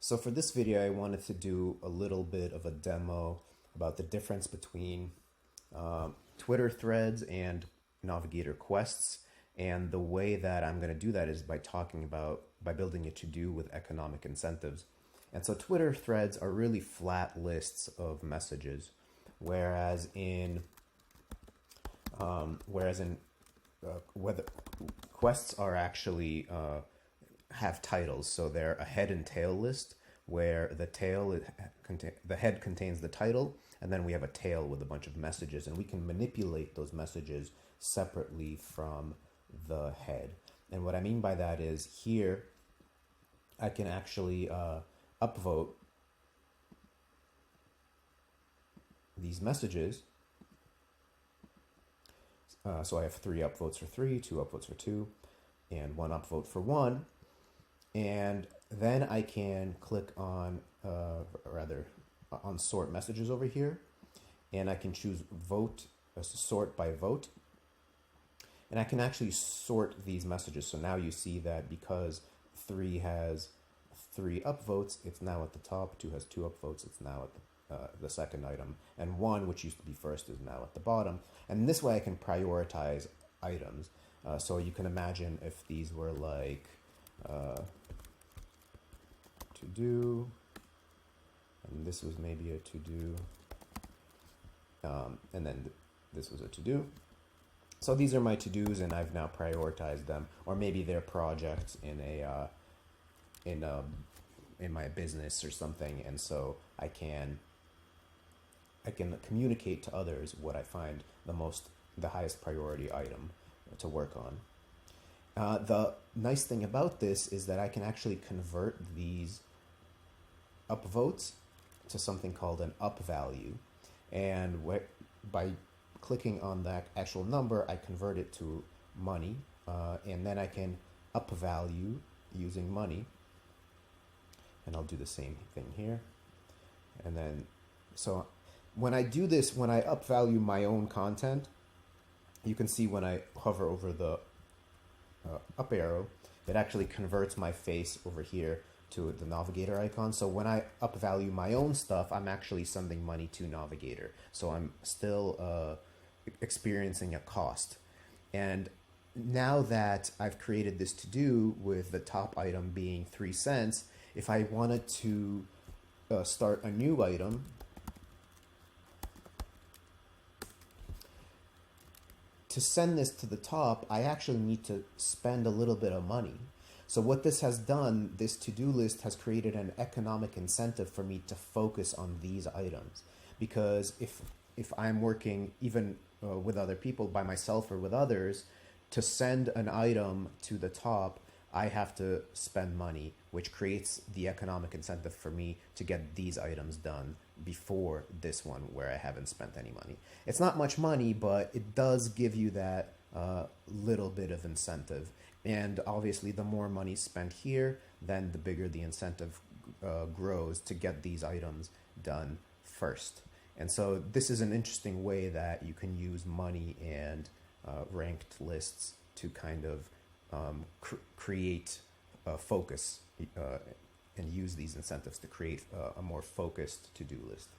So for this video, I wanted to do a little bit of a demo about the difference between Twitter threads and Navigator quests. And the way that I'm going to do that is by building a to-do with economic incentives. And so Twitter threads are really flat lists of messages, whereas in whether quests are actually have titles. So they're a head and tail list where the head contains the title, and then we have a tail with a bunch of messages, and we can manipulate those messages separately from the head. And what I mean by that is here I can actually upvote these messages. So I have 3 upvotes for 3, 2 upvotes for 2, and 1 upvote for 1. And then I can click on, on sort messages over here, and I can choose sort by vote. And I can actually sort these messages. So now you see that because 3 has 3 upvotes, it's now at the top. 2 has 2 upvotes, it's now at the second item. And 1, which used to be first, is now at the bottom. And this way I can prioritize items. So you can imagine if these were like to do, and this was maybe a to do, and then this was a to do. So these are my to dos, and I've now prioritized them, or maybe they're projects in my business or something, and so I can communicate to others what I find the highest priority item to work on. The nice thing about this is that I can actually convert these upvotes to something called an up value, and by clicking on that actual number, I convert it to money, and then I can up value using money, and I'll do the same thing here. And then, so when I do this, when I up value my own content, you can see when I hover over the up arrow, it actually converts my face over here to the Navigator icon. So when I up value my own stuff, I'm actually sending money to Navigator. So I'm still experiencing a cost. And now that I've created this to do with the top item being 3 cents, if I wanted to start a new item, to send this to the top, I actually need to spend a little bit of money. So what this has done, this to-do list has created an economic incentive for me to focus on these items. Because if I'm working even with other people, by myself or with others, to send an item to the top, I have to spend money, which creates the economic incentive for me to get these items done before this one where I haven't spent any money. It's not much money, but it does give you that little bit of incentive. And obviously the more money spent here, then the bigger the incentive grows to get these items done first. And so this is an interesting way that you can use money and ranked lists to kind of create focus and use these incentives to create a more focused to-do list.